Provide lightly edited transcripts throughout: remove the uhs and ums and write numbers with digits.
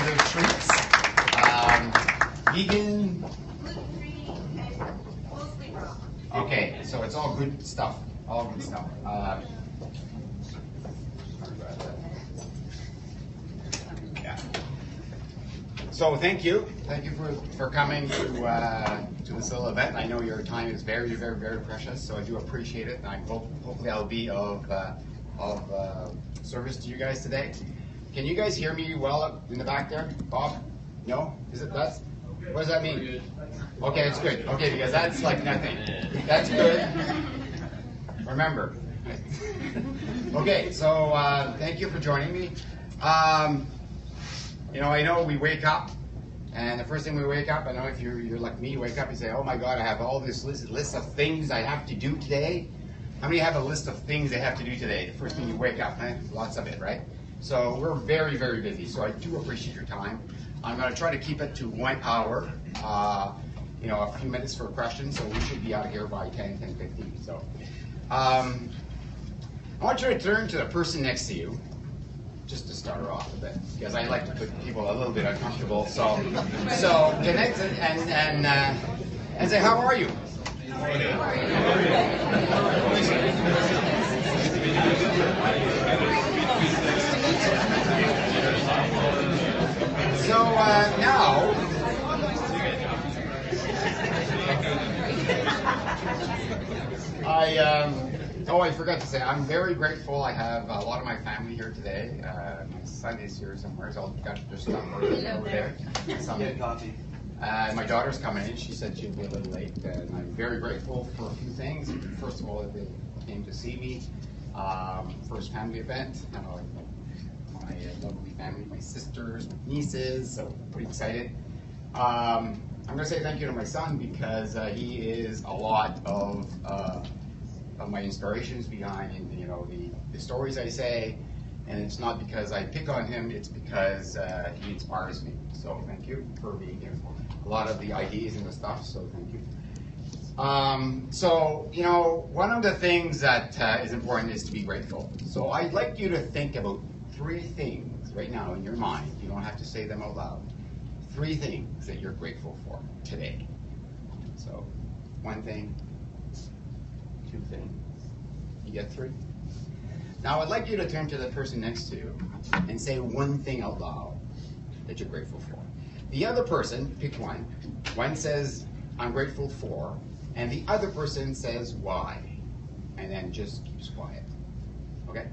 other treats. Vegan. Gluten-free and mostly raw. Okay, so it's all good stuff. All good stuff. Yeah. So thank you for coming to this little event. I know your time is very, very, very precious, so I do appreciate it, and I hopefully I'll be of service to you guys today. Can you guys hear me well up in the back there, Bob? No? Is it that? What does that mean? Okay, it's good. Okay, because that's like nothing. That's good. Remember. Okay, so thank you for joining me. You know, I know we wake up, and the first thing we wake up, I know if you're like me, you wake up and say, oh my God, I have all this list of things I have to do today. How many have a list of things they have to do today? The first thing you wake up, lots of it, right? So we're very, very busy, so I do appreciate your time. I'm going to try to keep it to 1 hour, you know, a few minutes for questions, so we should be out of here by 10:15. So I want you to turn to the person next to you, just to start her off a bit, because I like to put people a little bit uncomfortable. So connect and say, how are you? So now, I forgot to say, I'm very grateful. I have a lot of my family here today. My son is here somewhere, so I'll just stop over there. Get coffee. My daughter's coming in. She said she'd be a little late, and I'm very grateful for a few things. First of all, that they came to see me. First family event. My lovely family, my sisters, my nieces, so pretty excited. I'm going to say thank you to my son because he is a lot of my inspirations behind, you know, the stories I say, and it's not because I pick on him, it's because he inspires me. So thank you for being here. A lot of the ideas and the stuff, so thank you. So, you know, one of the things that is important is to be grateful. So I'd like you to think about 3 things right now in your mind. You don't have to say them out loud. 3 things that you're grateful for today. So 1 thing, 2 things. You get 3? Now I'd like you to turn to the person next to you and say 1 thing out loud that you're grateful for. The other person, pick one. One says, I'm grateful for, and the other person says why. And then just keeps quiet. Okay?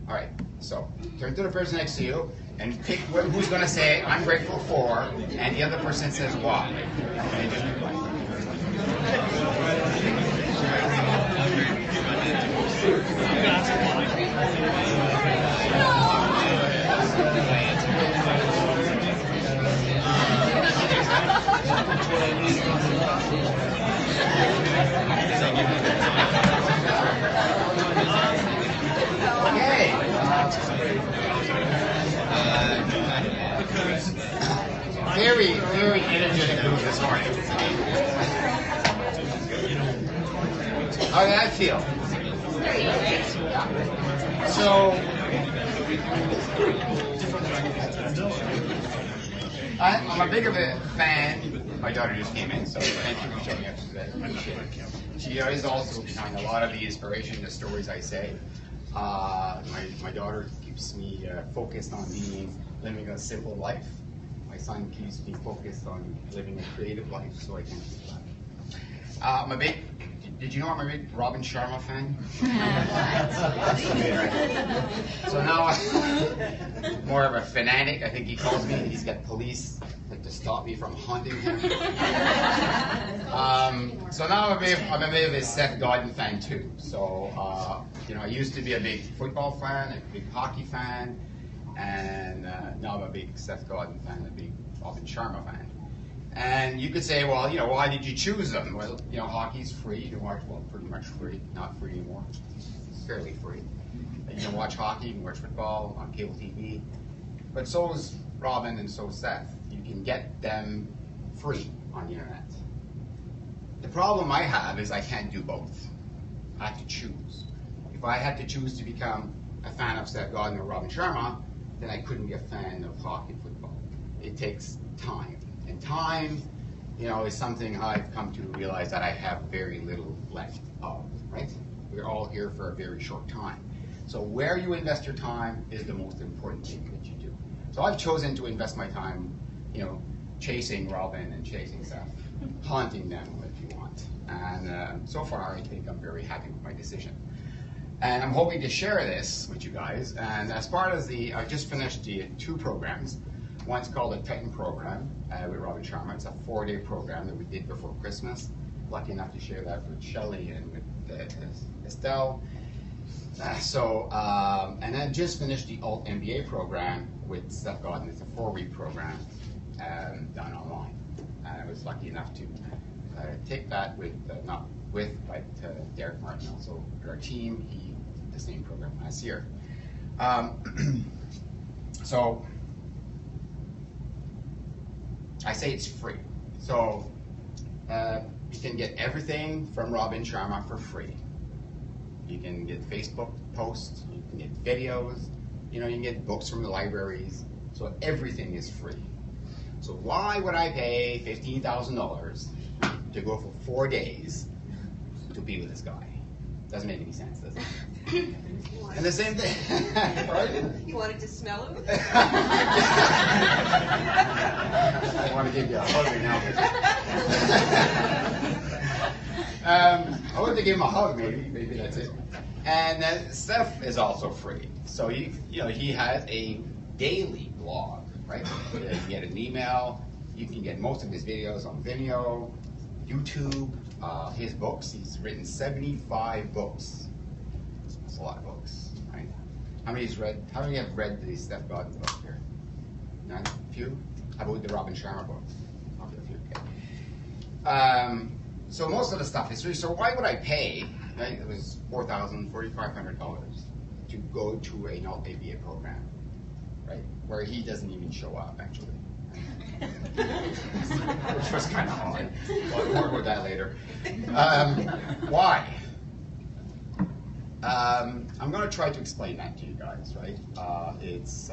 All right, so turn to the person next to you and pick who's going to say, I'm grateful for, and the other person says why. And just be quiet. Okay. Very, very energetic move this morning. How did that feel? Yeah. So, I'm a big of a fan. My daughter just came in, so thank you for showing up today. She is also behind a lot of the inspiration, the stories I say. My daughter keeps me focused on living a simple life. My son keeps me focused on living a creative life, so I can keep that. I'm a big, did you know I'm a big Robin Sharma fan? So now I'm more of a fanatic, I think he calls me. He's got police to stop me from haunting him. So now I'm a bit of a Seth Godin fan too. So, you know, I used to be a big football fan, a big hockey fan, and now I'm a big Seth Godin fan, a big Robin Sharma fan. And you could say, well, you know, why did you choose them? Well, you know, hockey's free to watch, well, pretty much free, not free anymore, it's fairly free. You can watch hockey, you can watch football on cable TV, but so is Robin and so is Seth. You can get them free on the internet. The problem I have is I can't do both. I have to choose. If I had to choose to become a fan of Seth Godin or Robin Sharma, then I couldn't be a fan of hockey and football. It takes time. And time, is something I've come to realize that I have very little left of, right? We're all here for a very short time. So where you invest your time is the most important thing that you do. So I've chosen to invest my time, chasing Robin and chasing Seth, haunting them if you want. And so far, I think I'm very happy with my decision. And I'm hoping to share this with you guys. And as part of I just finished the 2 programs. One's called the Titan program with Robin Sharma. It's a 4-day program that we did before Christmas. Lucky enough to share that with Shelley and with Estelle. And then just finished the altMBA program with Seth Godin. It's a 4-week program done online. And I was lucky enough to take that with, but Derek Martin also, our team. He did the same program last year. So I say it's free. So you can get everything from Robin Sharma for free. You can get Facebook posts, you can get videos, you can get books from the libraries. So everything is free. So why would I pay $15,000 to go for 4 days to be with this guy? Doesn't make any sense, does it? And the same thing, right? You wanted to smell him? I want to give you a hug now. I want to give him a hug, maybe that's it. And Seth is also free. So he has a daily blog, right? You can get an email. You can get most of his videos on Vimeo, YouTube, his books. He's written 75 books. That's a lot of books, right? How many have read the Seth Godin book here? None? A few? How about the Robin Sharma books? Okay, a few, okay. So most of the stuff is free. So why would I pay, right? It was $4,000, $4,500 to go to an altMBA program, right? Where he doesn't even show up, actually. Which was kind of odd. But more about that later. Why? I'm going to try to explain that to you guys, right? It's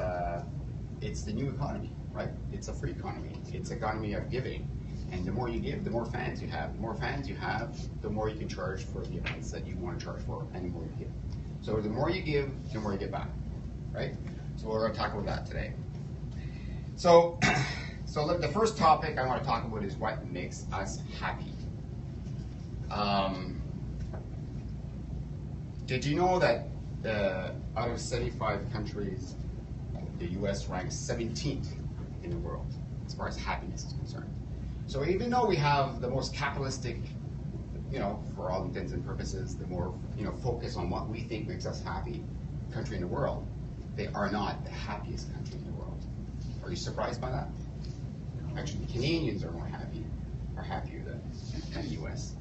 the new economy, right? It's a free economy. It's an economy of giving. And the more you give, the more fans you have. The more fans you have, the more you can charge for the events that you want to charge for, and the more you give. So the more you give, the more you get back, right? So we're going to talk about that today. So look, the first topic I want to talk about is what makes us happy. Did you know that out of 75 countries, the U.S. ranks 17th in the world as far as happiness is concerned? So even though we have the most capitalistic, for all intents and purposes, the more, focus on what we think makes us happy country in the world, they are not the happiest country in the world. Are you surprised by that? Actually, the Canadians are happier than the U.S.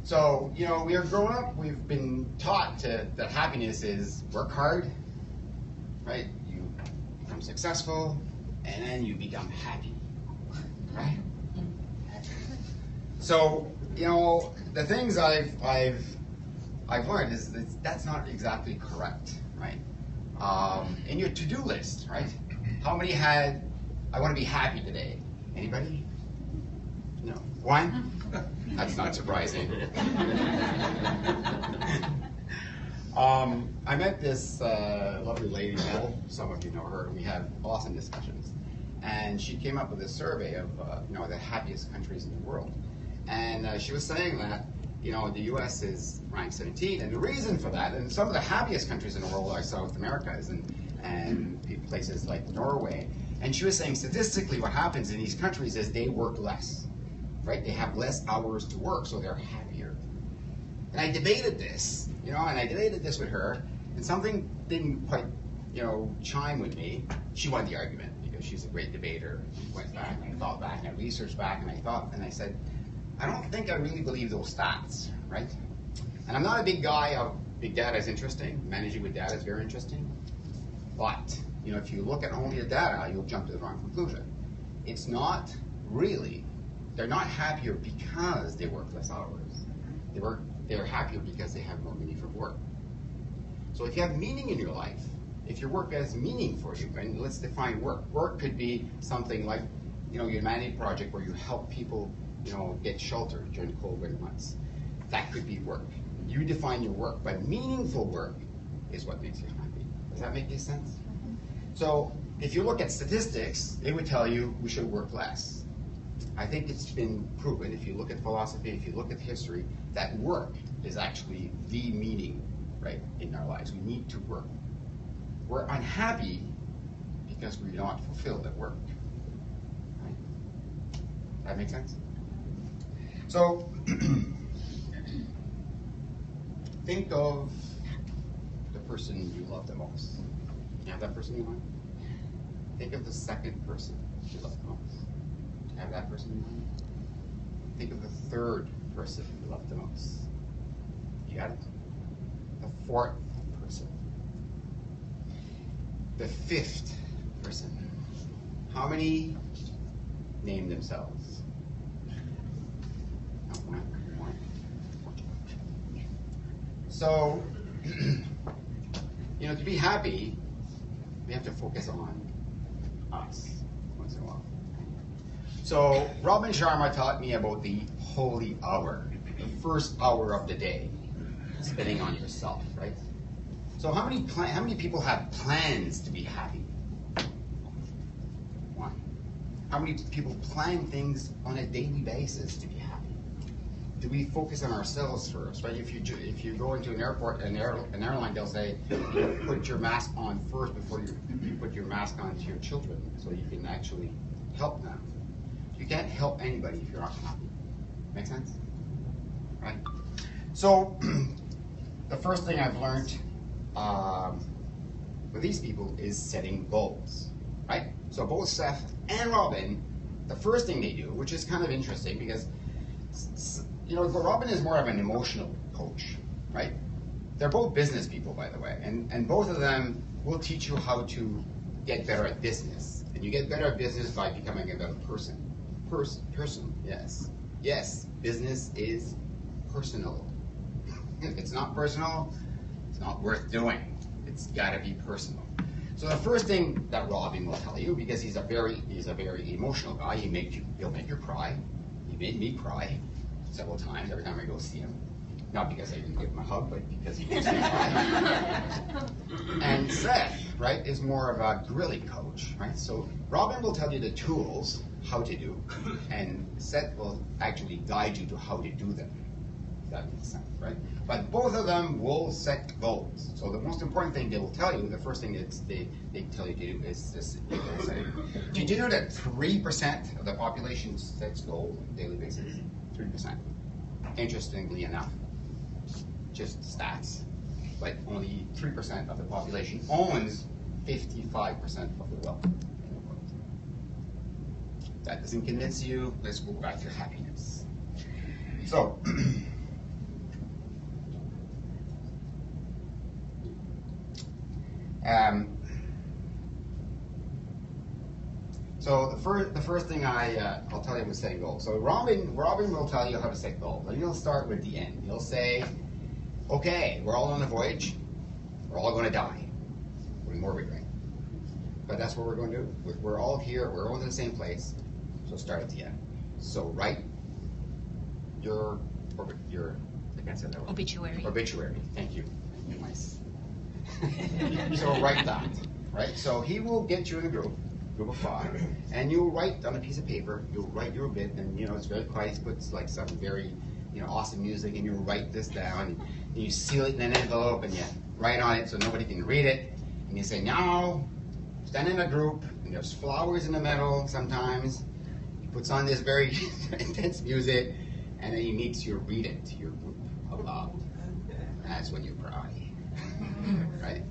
So, we are growing up, we've been taught that happiness is work hard, right? You become successful, and then you become happy, right? So, the things I've learned is that's not exactly correct, right? In your to-do list, right? How many had, I want to be happy today? Anybody? No. One? That's not surprising. I met this lovely lady, Mel. Some of you know her. We have awesome discussions. And she came up with a survey of the happiest countries in the world. And she was saying that the U.S. is ranked 17, and the reason for that, and some of the happiest countries in the world are South America's and places like Norway. And she was saying statistically what happens in these countries is they work less, right? They have less hours to work, so they're happier. And I debated this, with her, and something didn't quite, chime with me. She won the argument because she's a great debater. I went back and I thought back and I researched back and I said, I don't think I really believe those stats, right? And I'm not a big guy of big data is interesting. Managing with data is very interesting. But, if you look at only the data, you'll jump to the wrong conclusion. It's not really, they're not happier because they work less hours. They're happier because they have more meaning from work. So if you have meaning in your life, if your work has meaning for you, and let's define work. Work could be something like, your humanity project where you help people, get shelter during the cold winter months. That could be work. You define your work, but meaningful work is what makes you happy. Does that make any sense? So if you look at statistics, it would tell you we should work less. I think it's been proven, if you look at philosophy, if you look at history, that work is actually the meaning, right, in our lives. We need to work. We're unhappy because we're not fulfilled at work. Right? That make sense? So, think of the person you love the most. You have that person in mind? Think of the second person you love the most. You have that person in mind? Think of the third person you love the most. You got it? The fourth person. The fifth person. How many name themselves? One. So, to be happy, we have to focus on us once in a while. So, Robin Sharma taught me about the holy hour, the first hour of the day, spending on yourself, right? So, how many people have plans to be happy? One. How many people plan things on a daily basis to be happy? Do we focus on ourselves first, right? If you go into an airport, an airline, they'll say, put your mask on first before you put your mask on to your children, so you can actually help them. You can't help anybody if you're not happy. Make sense? Right? So, the first thing I've learned with these people is setting goals, right? So both Seth and Robin, the first thing they do, which is kind of interesting because, Robin is more of an emotional coach, right? They're both business people, by the way, and both of them will teach you how to get better at business. And you get better at business by becoming a better person. Person, yes. Yes, business is personal. If it's not personal, it's not worth doing. It's gotta be personal. So the first thing that Robin will tell you, because he's a very emotional guy, he'll make you cry. He made me cry several times every time I go see him. Not because I didn't give him a hug, but because he makes me cry. And Seth, right, is more of a grilling coach, right? So Robin will tell you the tools, how to do, and Seth will actually guide you to how to do them. If that makes sense, right? But both of them will set goals. So the most important thing they will tell you, the first thing that they tell you to do is this goal setting. Did you know that 3% of the population sets goals on a daily basis? 3%. Interestingly enough, just stats, but only 3% of the population owns 55% of the wealth in the world. If that doesn't convince you, let's go back to happiness. So, so the first thing I'll tell you was setting goals. So Robin will tell you how to set goals. And you'll start with the end. You'll say, okay, we're all on a voyage. We're all going to die. When more we drink. But that's what we're going to do. We're all here. We're all in the same place. So start at the end. So write your I can't say that word. Obituary. Obituary. Thank you. Nice. So write that. Right. So he will get you in a group of 5, and you'll write on a piece of paper. You'll write your bit, and it's very quiet. Puts like some very awesome music, and you write this down, and you seal it in an envelope, and you write on it so nobody can read it. And you say, now stand in a group, and there's flowers in the middle. Sometimes he puts on this very intense music, and then he makes you read it to your group aloud. And that's when you cry, right?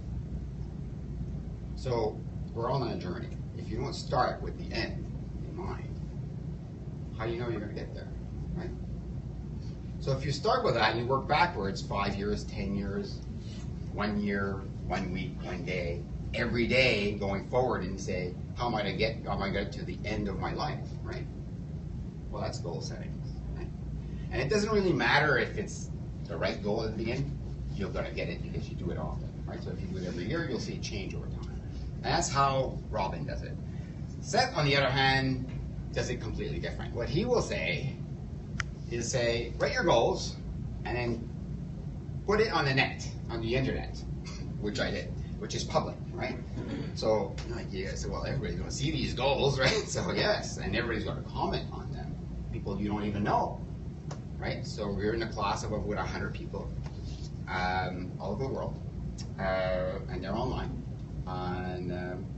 So we're all on a journey. If you don't start with the end in mind, how do you know you're going to get there, right? So if you start with that and you work backwards, 5 years, 10 years, 1 year, 1 week, 1 day, every day going forward, and you say, how am I going to get to the end of my life, right? Well, that's goal setting, right? And it doesn't really matter if it's the right goal at the beginning. You're going to get it because you do it often. right? So if you do it every year, you'll see it change over time. And that's how Robin does it. Seth, on the other hand, does it completely different. What he will say is say, write your goals, and then put it on the net, on the internet, which I did, which is public, right? So, like, yeah, so well, everybody's going to see these goals, right? So yes, and everybody's going to comment on them. People you don't even know, right? So we're in a class of about 100 people, all over the world, and they're online, and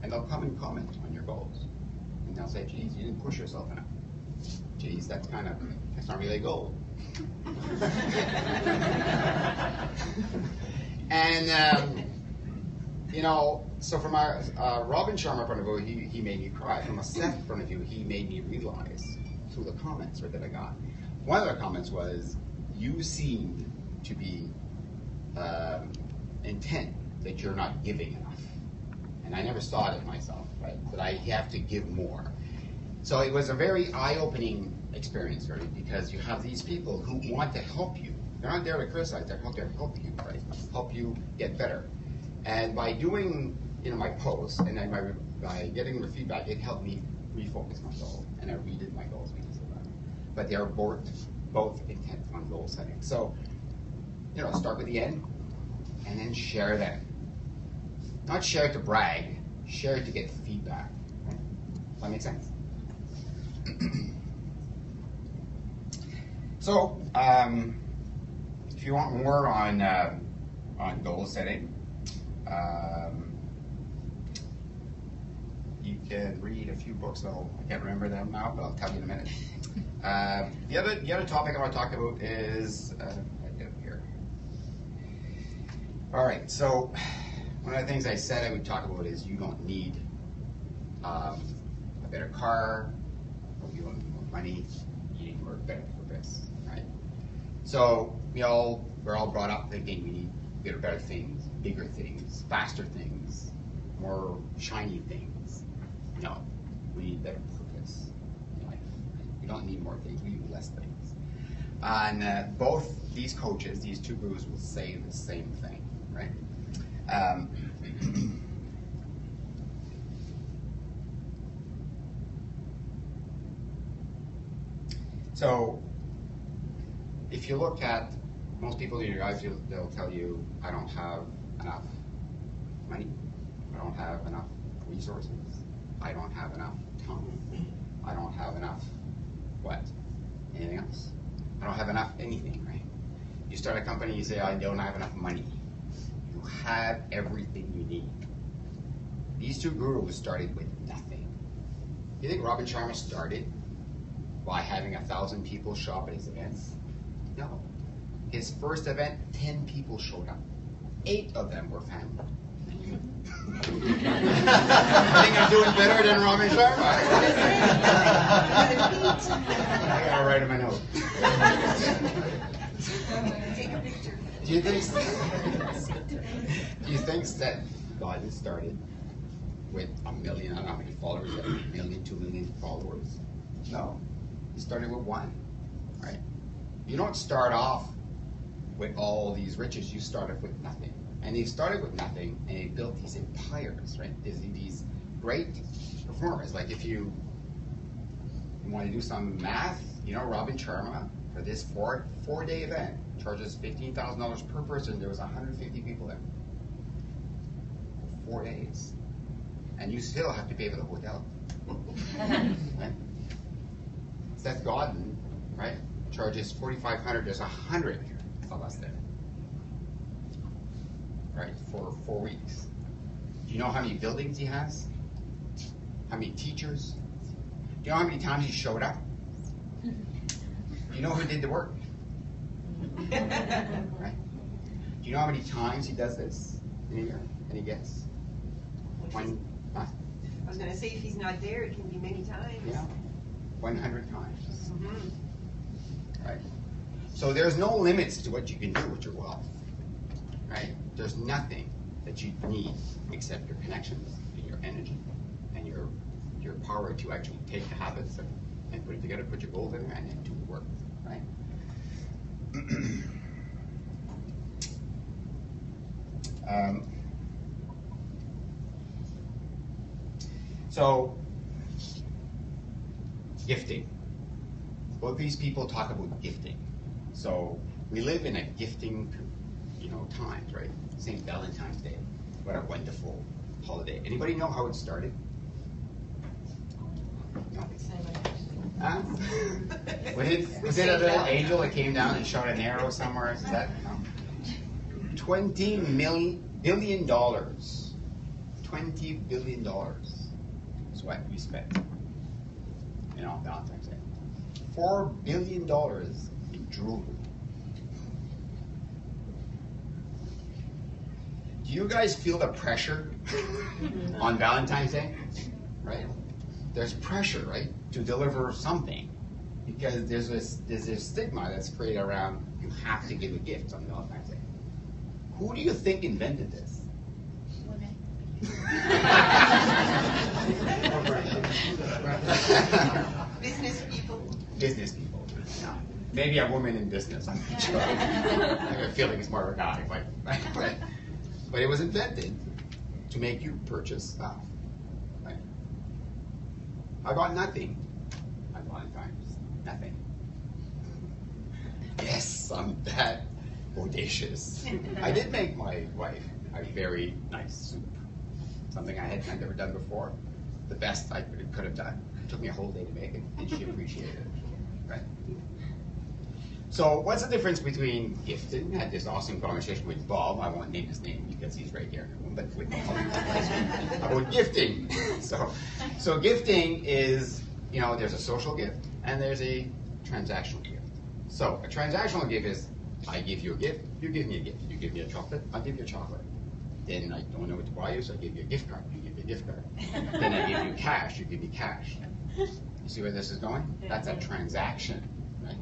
they'll come and comment on your goals, and they'll say, "Geez, you didn't push yourself enough. Geez, that's not really a goal." And you know, so from our Robin Sharma point of view, he made me cry. From a Seth point of view, he made me realize through the comments, right, that I got. One of the comments was, "You seemed to be intent that you're not giving enough." And I never saw it in myself, right? That I have to give more. So it was a very eye-opening experience, right? Because you have these people who want to help you. They're not there to criticize, they're there to help you, right? Help you get better. And by doing, you know, my posts and then by getting the feedback, it helped me refocus my goal. And I redid my goals because of that. But they are both intent on goal setting. So, you know, start with the end and then share them. Not share to brag, share to get feedback. Right? Does that make sense? So, if you want more on goal setting, you can read a few books. I can't remember them now, but I'll tell you in a minute. The other topic I want to talk about is I do here. All right. So one of the things I said I would talk about is you don't need a better car, or you don't need more money. You need more better purpose, right? So we're all brought up thinking we need better things, bigger things, faster things, more shiny things. No, we need better purpose in life. We don't need more things, we need less things. And both these coaches, these two gurus, will say the same thing, right? So, if you look at most people in your life, they'll tell you, I don't have enough money, I don't have enough resources, I don't have enough time, I don't have enough what? Anything else? I don't have enough anything, right? You start a company, you say, I don't have enough money. You have everything you need. These two gurus started with nothing. You think Robin Sharma started by having 1,000 people show up at his events? No. His first event, 10 people showed up. 8 of them were family. I think I'm doing better than Robin Sharma. I gotta write in my notes. Take a picture. Do you think that Godin started with 1 million, I don't know how many followers, 1 million, 2 million followers? No. He started with 1, right? You don't start off with all these riches, you start off with nothing. And he started with nothing, and he built these empires, right? These great performers. Like if you want to do some math, you know, Robin Sharma, for this four-day event, charges $15,000 per person. There was 150 people there. For 4 days. And you still have to pay for the hotel. Right? Seth Godin, right, charges $4,500. There's 100 of us there. Right, for 4 weeks. Do you know how many buildings he has? How many teachers? Do you know how many times he showed up? Do you know who did the work? Right? Do you know how many times he does this in a year? Any guess? One. Huh? I was going to say, if he's not there, it can be many times. Yeah, 100 times. Mm-hmm. Right? So there's no limits to what you can do with your wealth. Right? There's nothing that you need except your connections and your energy and your power to actually take the habits and put it together, put your goals in there, and then do the work. Right? So, gifting. Both these people talk about gifting. So we live in a gifting, times, right? St. Valentine's Day. What a wonderful holiday. Anybody know how it started? No? Huh? Was it a little angel that came down and shot an arrow somewhere? Is that no? $20 billion. $20 billion is what we spent. Valentine's Day. $4 billion in jewelry. Do you guys feel the pressure on Valentine's Day? Right? There's pressure, right, to deliver something, because there's this stigma that's created around you have to give a gift on Valentine's Day. Who do you think invented this? Women. Business people. Business people. Yeah. Maybe a woman in business. I'm not sure. I have a feeling it's more of a guy, but it was invented to make you purchase stuff. Right? I got nothing on Valentine's. Nothing. Yes, I'm that audacious. I did make my wife a very nice soup. Something I'd never done before. The best I could have done. It took me a whole day to make it, and she appreciated it. Right? So what's the difference between gifting? I had this awesome conversation with Bob. I won't name his name because he's right here in the room, but with Bob about gifting. So gifting is, there's a social gift and there's a transactional gift. So a transactional gift is, I give you a gift, you give me a gift. You give me a chocolate, I give you a chocolate. Then I don't know what to buy you, so I give you a gift card, you give me a gift card. Then I give you cash, you give me cash. You see where this is going? That's a transaction, right?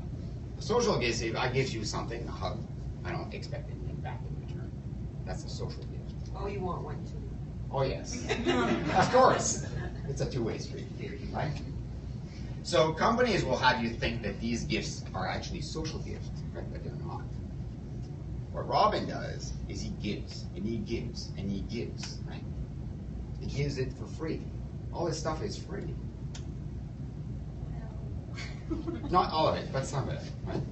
A social gift is, I give you something, a hug. I don't expect anything back in return. That's a social gift. Oh, you want one too? Oh yes, of course. It's a two-way street, right? So companies will have you think that these gifts are actually social gifts, right? But they're not. What Robin does is he gives, and he gives, and he gives, right? He gives it for free. All this stuff is free. Not all of it, but some of it, right?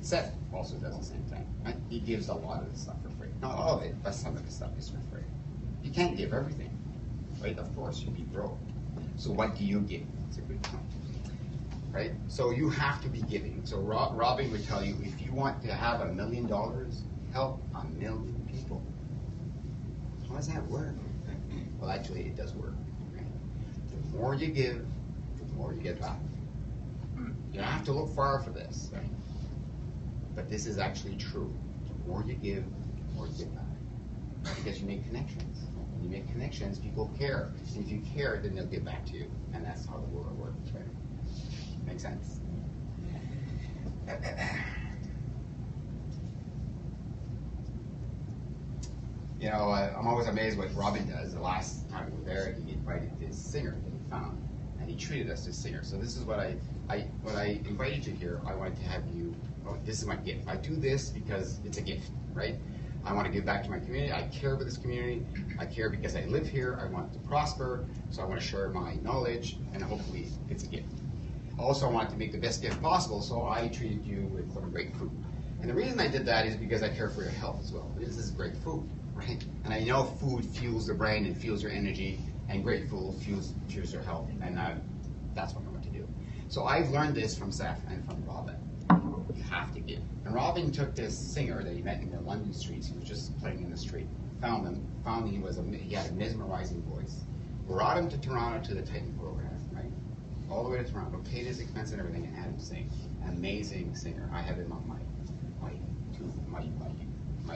Seth also does the same thing, right? He gives a lot of the stuff for free. Not all of it, but some of the stuff is for free. You can't give everything, right? Of course, you'd be broke. So what do you give? It's a good point, right? So you have to be giving. So Robin would tell you, if you want to have $1 million, help 1 million people. How does that work? Well, actually, it does work, right? The more you give, the more you get back. You don't have to look far for this, right? But this is actually true. The more you give, the more you get back. Because you make connections. When you make connections, people care. And if you care, then they'll give back to you. And that's how the world works, right? Make sense? I'm always amazed what Robin does. The last time we were there, he invited this singer that he found, and he treated us as singers. So this is what I invited you here. I wanted to have you. This is my gift. I do this because it's a gift, right? I want to give back to my community. I care about this community. I care because I live here. I want it to prosper. So I want to share my knowledge, and hopefully it's a gift. Also, I want to make the best gift possible, so I treated you with some great food. And the reason I did that is because I care for your health as well. This is great food, right? And I know food fuels the brain and fuels your energy, and great food fuels your health. And that's what I want to do. So I've learned this from Seth and from Robin. You have to give. And Robin took this singer that he met in the London streets. He was just playing in the street. Found him. Found he had a mesmerizing voice. Brought him to Toronto to the Titan program, right? All the way to Toronto. Paid his expense and everything, and had him sing. Amazing singer. I have him on my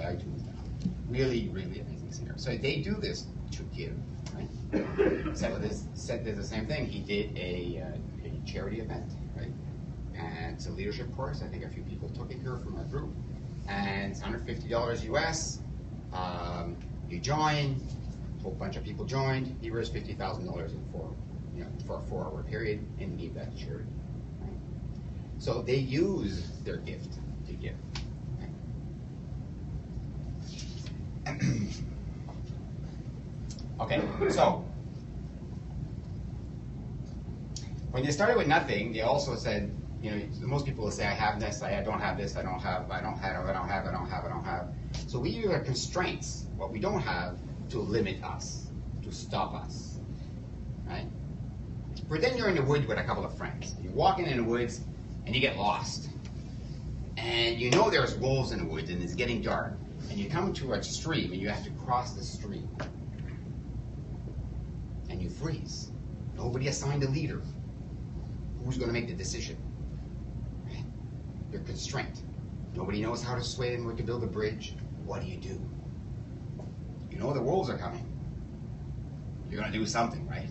iTunes now. Really, really amazing singer. So they do this to give, right? Seth did the same thing. He did a charity event, right? And it's a leadership course. I think a few people took it here from our group. And it's $150 US. You join, a whole bunch of people joined. He raised $50,000 for a 4-hour period and gave that to charity. Right? So they use their gift to give. Right? Okay, so when they started with nothing, they also said, you know, most people will say, I have this, I don't have this, I don't have. So we use our constraints, what we don't have, to limit us, to stop us, right? Pretend you're in the woods with a couple of friends. You're walking in the woods and you get lost. And you know there's wolves in the woods and it's getting dark. And you come to a stream and you have to cross the stream. And you freeze. Nobody assigned a leader. Who's going to make the decision? Right? You're constrained. Nobody knows how to swim or to build a bridge. What do? You know the wolves are coming. You're going to do something, right?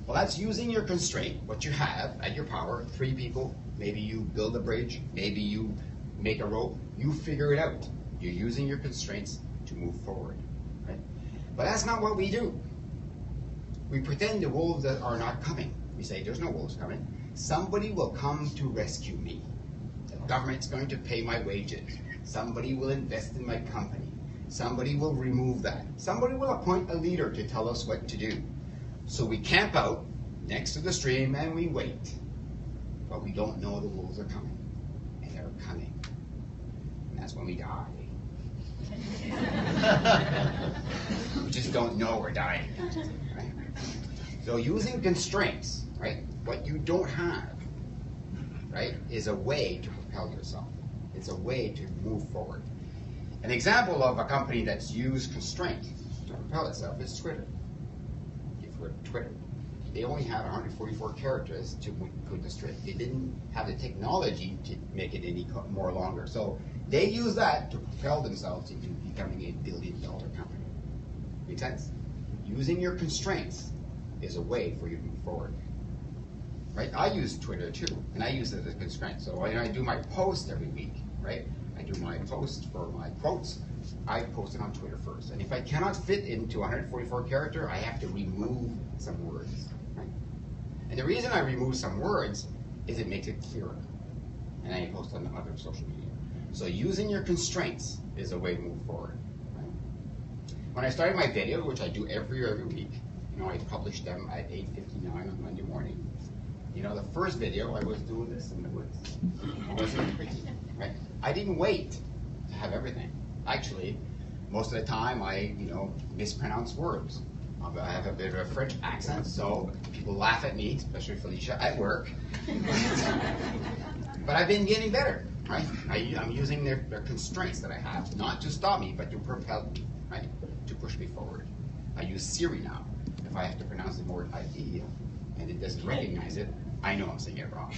Well, that's using your constraint, what you have at your power, 3 people. Maybe you build a bridge. Maybe you make a rope. You figure it out. You're using your constraints to move forward, right? But that's not what we do. We pretend the wolves that are not coming. We say, there's no wolves coming. Somebody will come to rescue me. The government's going to pay my wages. Somebody will invest in my company. Somebody will remove that. Somebody will appoint a leader to tell us what to do. So we camp out next to the stream and we wait. But we don't know the wolves are coming. And they're coming. And that's when we die. We just don't know we're dying. Right? So using constraints, right, what you don't have, right, is a way to propel yourself. It's a way to move forward. An example of a company that's used constraint to propel itself is Twitter. You've heard of Twitter. They only had 144 characters to put the string. They didn't have the technology to make it any more longer. So they use that to propel themselves into becoming a billion-dollar company. Make sense? Using your constraints is a way for you to move forward. Right? I use Twitter too, and I use it as a constraint. So when I do my post every week, right? I do my post for my quotes. I post it on Twitter first. And if I cannot fit into 144 character, I have to remove some words. Right? And the reason I remove some words is it makes it clearer. And then I post on the other social media. So using your constraints is a way to move forward. Right? When I started my video, which I do every week, you know, I publish them at 8:59 on Monday morning. You know, the first video, I was doing this in the woods. It wasn't pretty, right? I didn't wait to have everything. Actually, most of the time I, mispronounce words. I have a bit of a French accent, so people laugh at me, especially Felicia, at work. But I've been getting better, right? I'm using their constraints that I have, not to stop me, but to propel me, right? To push me forward. I use Siri now. If I have to pronounce the word idea, and it doesn't recognize it, I know I'm saying it wrong.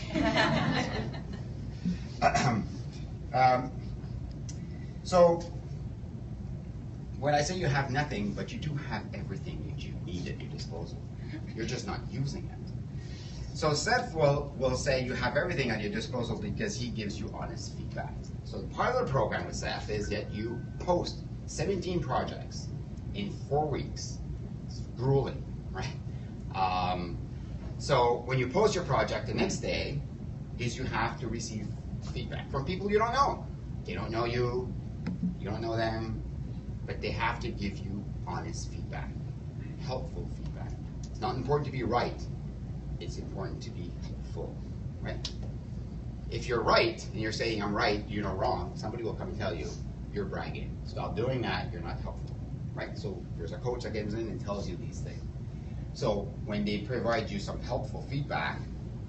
So when I say you have nothing, but you do have everything that you need at your disposal, you're just not using it. So Seth will say you have everything at your disposal because he gives you honest feedback. So the part of the program with Seth is that you post 17 projects in 4 weeks. It's grueling, right? So when you post your project, the next day is you have to receive feedback from people you don't know. They don't know you, you don't know them, but they have to give you honest feedback, helpful feedback. It's not important to be right, it's important to be helpful, right? If you're right and you're saying I'm right, you're not wrong, somebody will come and tell you you're bragging. Stop doing that, you're not helpful, right? So there's a coach that comes in and tells you these things. So when they provide you some helpful feedback,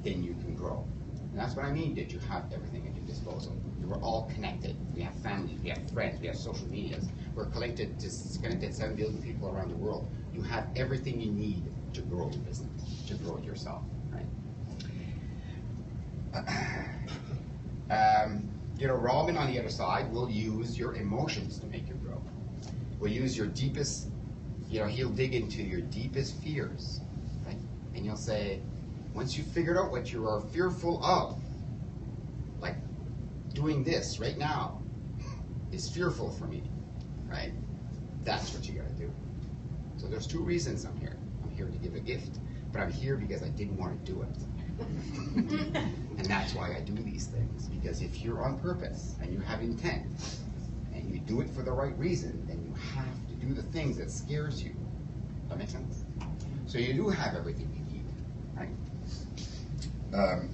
then you can grow. And that's what I mean, that you have everything at your disposal. We're all connected. We have families, we have friends, we have social medias. We're connected to 7 billion people around the world. You have everything you need to grow your business, to grow yourself, right? Robin on the other side will use your emotions to make you grow. Will use your deepest, he'll dig into your deepest fears, right? And you'll say, once you've figured out what you are fearful of, like doing this right now is fearful for me, right? That's what you gotta do. So there's 2 reasons I'm here. I'm here to give a gift, but I'm here because I didn't want to do it. And that's why I do these things, because if you're on purpose and you have intent and you do it for the right reason, then you have to do the things that scares you. That makes sense? So you do have everything you need, right? The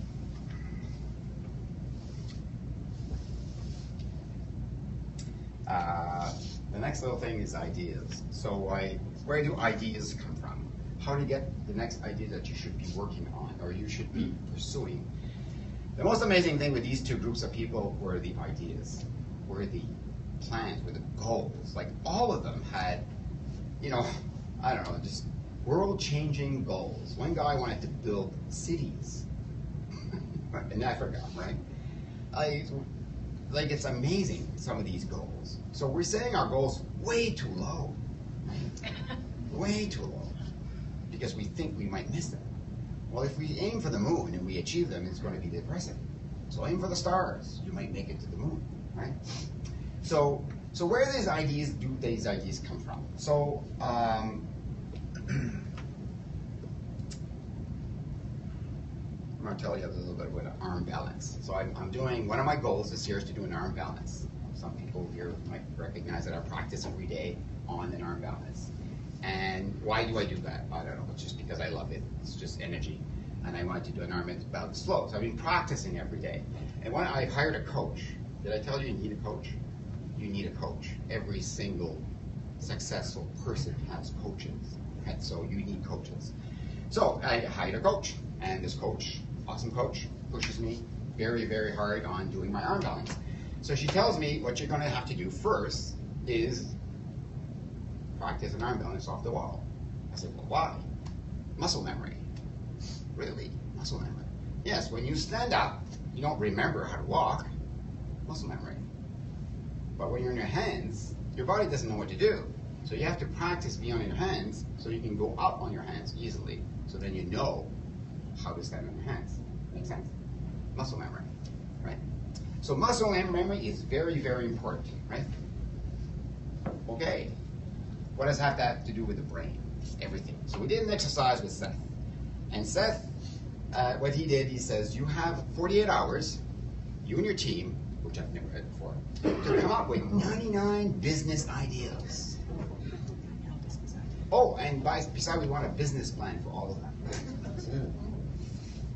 next little thing is ideas. So where do ideas come from? How do you get the next idea that you should be working on or you should be pursuing? The most amazing thing with these two groups of people were the ideas, were the plans, were the goals. Like all of them had, I don't know, just world-changing goals. One guy wanted to build cities in Africa, right? Like it's amazing, some of these goals. So we're setting our goals way too low, right? Way too low, because we think we might miss them. Well, if we aim for the moon and we achieve them, it's going to be depressing. So aim for the stars. You might make it to the moon, right? So where do these ideas come from? So I'm going to tell you a little bit about an arm balance. So I'm doing, one of my goals this year is to do an arm balance. Some people here might recognize that I practice every day on an arm balance. And why do I do that? I don't know, it's just because I love it. It's just energy. And I wanted to do an arm balance flow. So I've been practicing every day. And when I hired a coach, did I tell you need a coach? You need a coach. Every single successful person has coaches. Right? So you need coaches. So I hired a coach, and this coach, awesome coach, pushes me very, very hard on doing my arm balance. So she tells me what you're going to have to do first is practice an arm balance off the wall. I said, well, why? Muscle memory. Really? Muscle memory. Yes, when you stand up, you don't remember how to walk. Muscle memory. But when you're in your hands, your body doesn't know what to do. So you have to practice being on your hands so you can go up on your hands easily. So then you know how to stand on your hands. Make sense? Muscle memory, right? So muscle memory is very, very important, right? Okay. What does that to do with the brain? Everything. So we did an exercise with Seth. And Seth, what he did, he says, you have 48 hours, you and your team, which I've never had before, to come up with 99 business ideas. Oh, and besides, we want a business plan for all of them.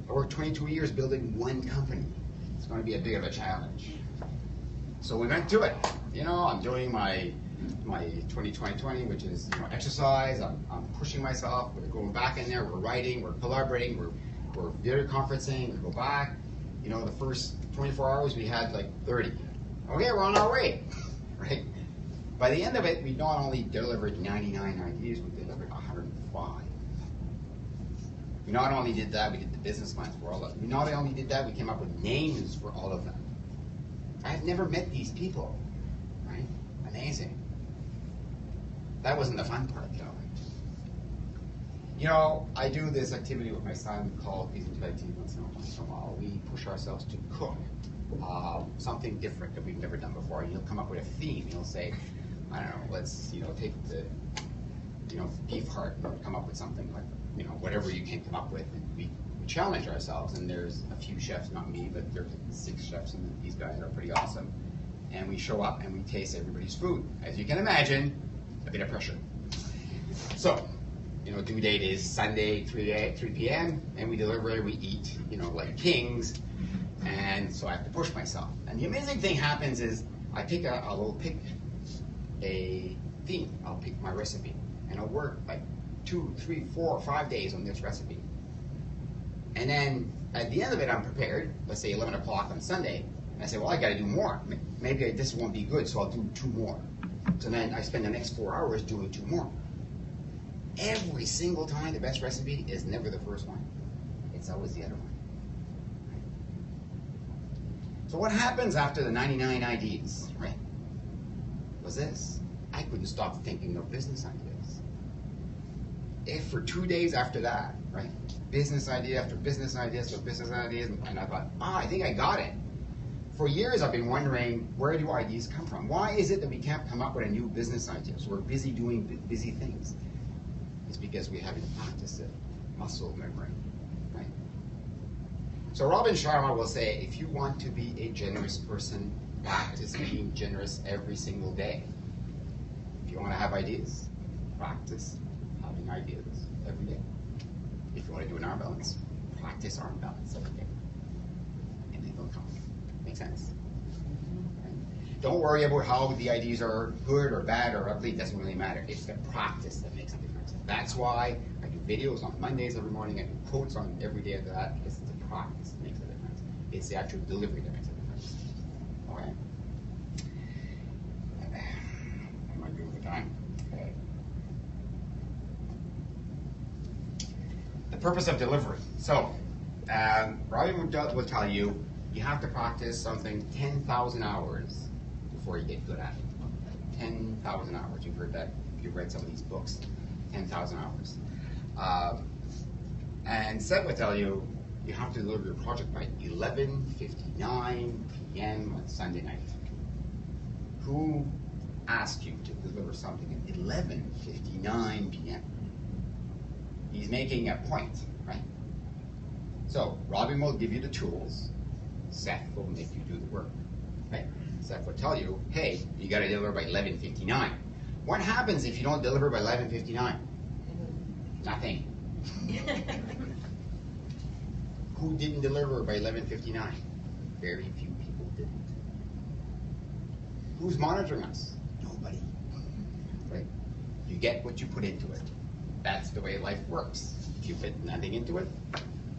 I worked 22 years building one company. It's going to be a bit of a challenge. So we went to it. I'm doing my 20-20-20, which is exercise. I'm pushing myself. We're going back in there. We're writing. We're collaborating. We're video conferencing. We go back. The first 24 hours we had like 30. Okay, we're on our way, right? By the end of it, we not only delivered 99 ideas, we delivered 105. We not only did that, we did the business plans for all of them. We not only did that, we came up with names for all of them. I have never met these people, right? Amazing. That wasn't the fun part, though. I do this activity with my son called once in a while. We push ourselves to cook something different that we've never done before. And he'll come up with a theme. He'll say, I don't know, let's take the beef heart and come up with something like whatever you can come up with. And we challenge ourselves. And there's a few chefs, not me, but there's 6 chefs, and these guys are pretty awesome. And we show up and we taste everybody's food. As you can imagine, a bit of pressure. So, due date is Sunday, 3 p.m., and we deliver, we eat, like kings, and so I have to push myself. And the amazing thing happens is I will pick a theme, I'll pick my recipe, and I'll work like 2, 3, 4, 5 days on this recipe. And then at the end of it, I'm prepared, let's say 11 o'clock on Sunday, and I say, well, I got to do more. Maybe this won't be good, so I'll do 2 more. So then I spend the next 4 hours doing 2 more. Every single time, the best recipe is never the first one. It's always the other one. So what happens after the 99 ideas, right? Was this. I couldn't stop thinking of business ideas. If for 2 days after that, right? Business idea after business ideas after business ideas, and I thought, I think I got it. For years, I've been wondering, where do ideas come from? Why is it that we can't come up with a new business idea? So we're busy doing busy things. It's because we haven't practiced it. Muscle memory, right? So Robin Sharma will say, if you want to be a generous person, practice being generous every single day. If you want to have ideas, practice having ideas every day. If you want to do an arm balance, practice arm balance every day. And they will come. Make sense? Right? Don't worry about how the ideas are good or bad or ugly. It doesn't really matter. It's the practice that makes a difference. That's why I do videos on Mondays every morning. I do quotes on every day of that, because it's the practice that makes a difference. It's the actual delivery that makes a difference. Okay? Am I good with the time? Okay. The purpose of delivery. So, Robin will tell you, you have to practice something 10,000 hours before you get good at it. 10,000 hours. You've heard that. You've read some of these books. 10,000 hours. And Seth will tell you, you have to deliver your project by 11:59 p.m. on Sunday night. Who asked you to deliver something at 11:59 p.m.? He's making a point, right? So Robin will give you the tools. Seth will make you do the work, right? Seth will tell you, hey, you got to deliver by 11:59. What happens if you don't deliver by 11:59? Nothing. Who didn't deliver by 11:59? Very few people didn't. Who's monitoring us? Nobody. Right? You get what you put into it. That's the way life works. If you put nothing into it,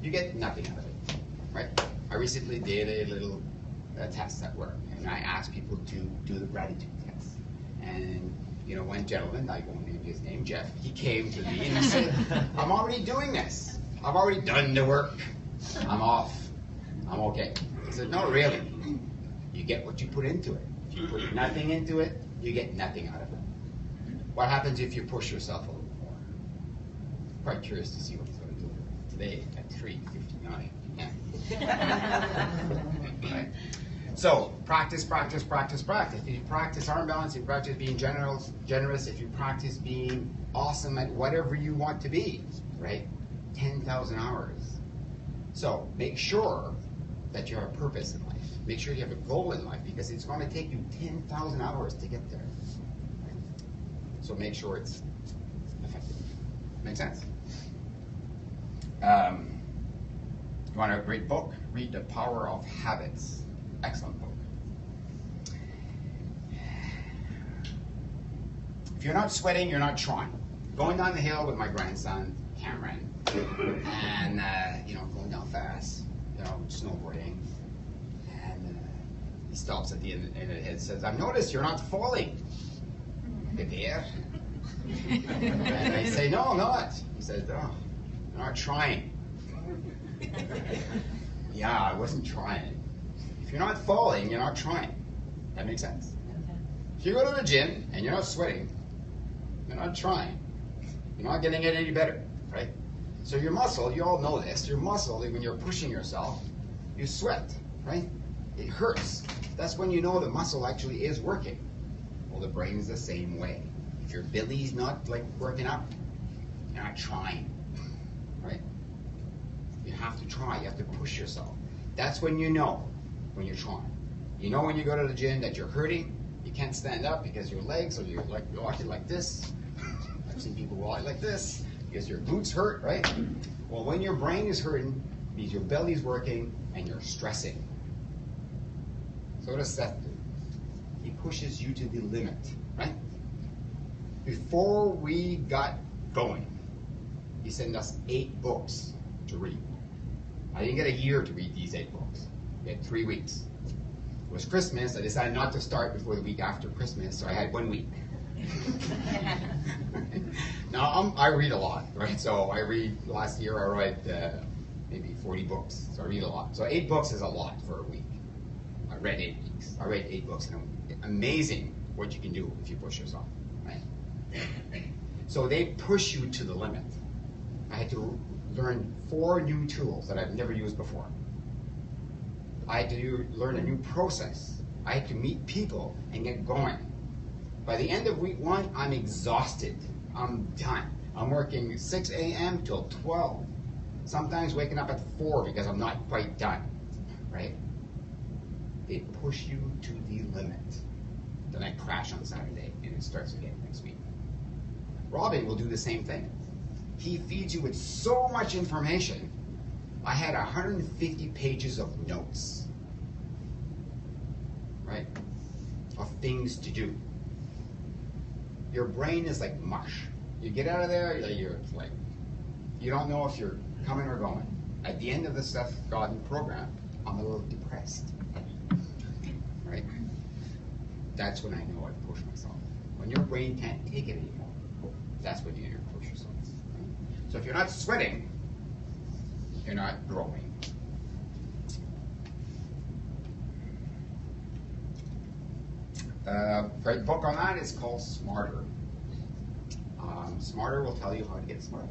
you get nothing out of it. Right? I recently did a little test at work, and I asked people to do the gratitude test. And one gentleman, I won't name his name, Jeff, he came to me and he said, I'm already doing this. I've already done the work. I'm off. I'm okay. I said, no, really. You get what you put into it. If you put nothing into it, you get nothing out of it. What happens if you push yourself a little more? Quite curious to see what he's going to do today at 3:59 p.m. Right? So, practice, practice, practice, practice. If you practice arm balance, if you practice being generous, if you practice being awesome at whatever you want to be, right? 10,000 hours. So, make sure that you have a purpose in life. Make sure you have a goal in life, because it's going to take you 10,000 hours to get there. Right? So make sure it's effective. Make sense? You want a great book? Read The Power of Habits. Excellent book. If you're not sweating, you're not trying. Going down the hill with my grandson, Cameron, and going down fast, snowboarding, and he stops at the end of it and says, I've noticed you're not falling. Get there. And I say, no, I'm not. He says, oh, you're not trying. Yeah, I wasn't trying. If you're not falling, you're not trying. That makes sense? If you go to the gym and you're not sweating, you're not trying. You're not getting it any better, right? So your muscle, you all know this, your muscle, when you're pushing yourself, you sweat, right? It hurts. That's when you know the muscle actually is working. Well, the brain's the same way. If your belly's not working up, you're not trying, right? You have to try, you have to push yourself. That's when you know when you're trying. You know when you go to the gym that you're hurting, you can't stand up because your legs, or you're walking like this. I've seen people walk like this because your glutes hurt, right? Well, when your brain is hurting, it means your belly's working and you're stressing. So what does Seth do? He pushes you to the limit, right? Before we got going, he sent us 8 books to read. I didn't get a year to read these 8 books. We had 3 weeks. It was Christmas. I decided not to start before the week after Christmas, so I had 1 week. Now, I read a lot, right? So last year I read maybe 40 books, so I read a lot. So 8 books is a lot for a week. I read 8 weeks. I read 8 books in a week. Amazing what you can do if you push yourself, right? So they push you to the limit. I had to learn 4 new tools that I've never used before. I had to learn a new process. I had to meet people and get going. By the end of week 1, I'm exhausted. I'm done. I'm working 6 a.m. till 12. Sometimes waking up at 4 because I'm not quite done, right? They push you to the limit. Then I crash on Saturday and it starts again next week. Robin will do the same thing. He feeds you with so much information. I had 150 pages of notes, right, of things to do. Your brain is like mush. You get out of there, you're like, you don't know if you're coming or going. At the end of the Seth Godin program, I'm a little depressed, right? That's when I know I've pushed myself. When your brain can't take it anymore, that's when you need to push yourself. Right? So if you're not sweating, you're not growing. Great book on that is called Smarter. Smarter will tell you how to get smarter.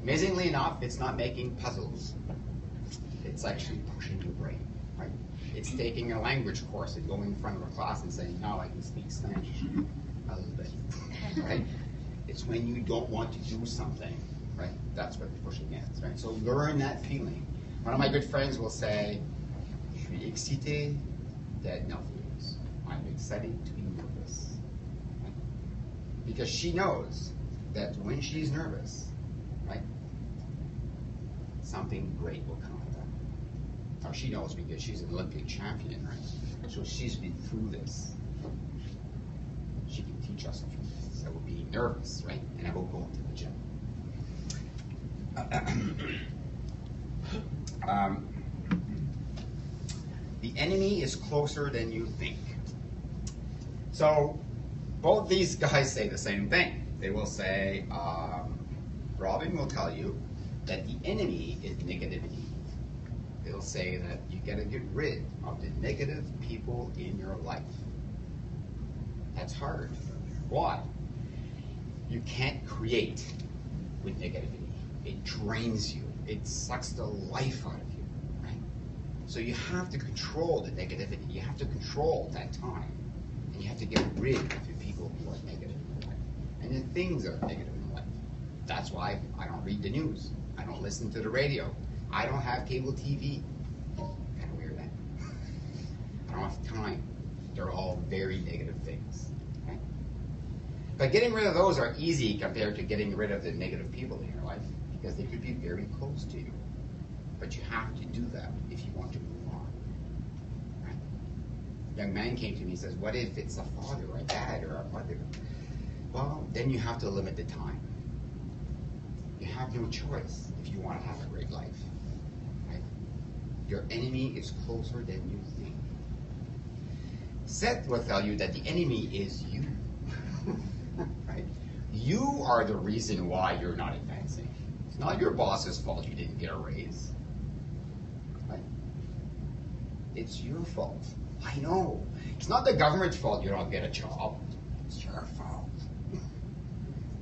Amazingly enough, it's not making puzzles. It's actually pushing your brain, right? It's taking a language course and going in front of a class and saying, now I can speak Spanish a little bit, right? It's when you don't want to do something, right? That's what the pushing is, right? So learn that feeling. One of my good friends will say, je suis excité d'être nerveuse. I'm excited to be nervous. Right? Because she knows that when she's nervous, right, something great will come out of that. Now she knows because she's an Olympic champion, right? So she's been through this. She can teach us a few things that will be nervous, right? And I will go into the gym. The enemy is closer than you think. So both these guys say the same thing. They will say, Robin will tell you that the enemy is negativity. They'll say that you got to get rid of the negative people in your life. That's hard. Why? You can't create with negativity. It drains you. It sucks the life out of you, right? So you have to control the negativity. You have to control that time. And you have to get rid of the people who are negative in your life. And the things that are negative in your life. That's why I don't read the news. I don't listen to the radio. I don't have cable TV. Kind of weird, eh? I don't have time. They're all very negative things. Right? But getting rid of those are easy compared to getting rid of the negative people in your life because they could be very close to you. But you have to do that if you want to move on. Right? A young man came to me and says, what if it's a father or a dad or a mother? Well, then you have to limit the time. You have no choice if you want to have a great life. Right? Your enemy is closer than you think. Seth will tell you that the enemy is you. Right? You are the reason why you're not advancing. It's not your boss's fault you didn't get a raise. Right? It's your fault. I know. It's not the government's fault you don't get a job. It's your fault.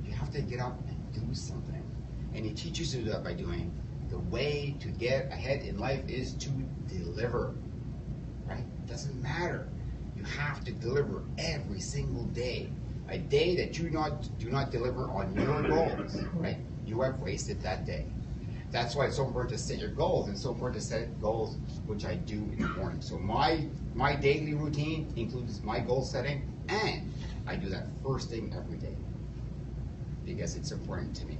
You have to get up and do something. And he teaches you that by doing the way to get ahead in life is to deliver. Right? It doesn't matter. You have to deliver every single day. A day that you do not deliver on your goals, right? You have wasted that day. That's why it's so important to set your goals, and it's so important to set goals, which I do in the morning. So my daily routine includes my goal setting, and I do that first thing every day because it's important to me.